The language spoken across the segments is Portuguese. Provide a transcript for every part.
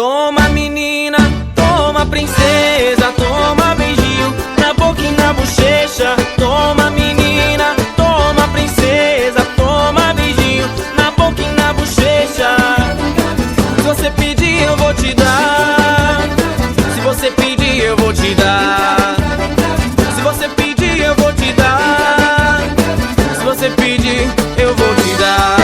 Toma menina, toma princesa, toma beijinho na boca e na bochecha. Toma menina, toma princesa, toma beijinho na boca e na bochecha. Se você pedir eu vou te dar, se você pedir eu vou te dar, se você pedir eu vou te dar, se você pedir eu vou te dar.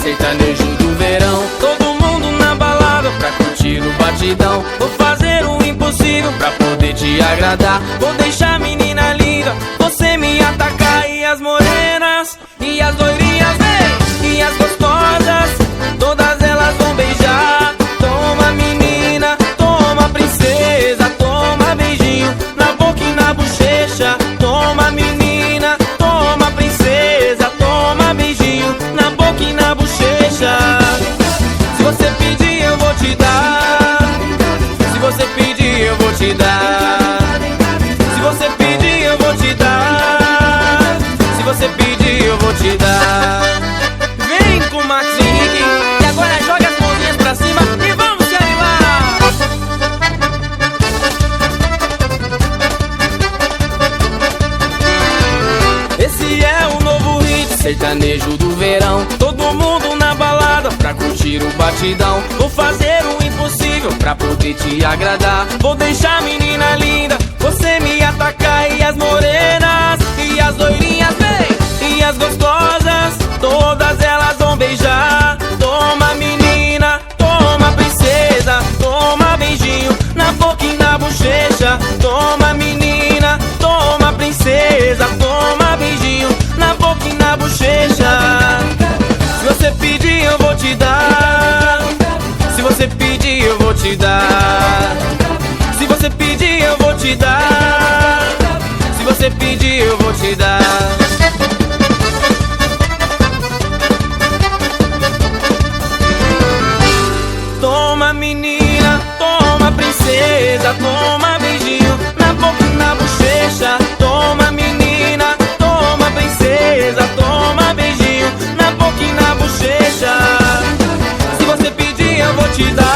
Sertanejo do verão, todo mundo na balada pra curtir o batidão. Vou fazer o impossível pra poder te agradar. Vou deixar a menina linda, você me atacar. E as morenas, e as loirinhas, vem, e as gostosas, todas elas vão beijar. Toma menina, toma princesa, toma beijinho na boca e na bochecha. Toma menina, toma princesa, toma beijinho na boca e na bochecha. Se você pedir eu vou te dar, se você pedir eu vou te dar, se você pedir eu vou te dar, se você pedir eu vou te dar. Vem com o Max Henrique e agora joga as mãozinhas pra cima e vamos se animar. Esse é o novo hit sertanejo do verão. Todo mundo na balada pra curtir o batidão. Vou fazer o impossível pra poder te agradar. Vou deixar a menina linda, você me atacar. E as morenas, e as loirinhas, vem, e as gostosas, todas elas vão beijar. Toma menina, toma princesa, toma beijinho na boca e na bochecha. Toma menina, toma princesa, toma beijinho na boca e na bochecha. Se você pedir eu vou te dar, se você pedir eu vou te dar, se você pedir eu vou te dar, se você pedir eu vou te dar. Toma menina, toma princesa, toma beijinho na boca e na bochecha. Toma menina, toma princesa, toma beijinho na boca e na bochecha. Se você pedir eu vou te dar,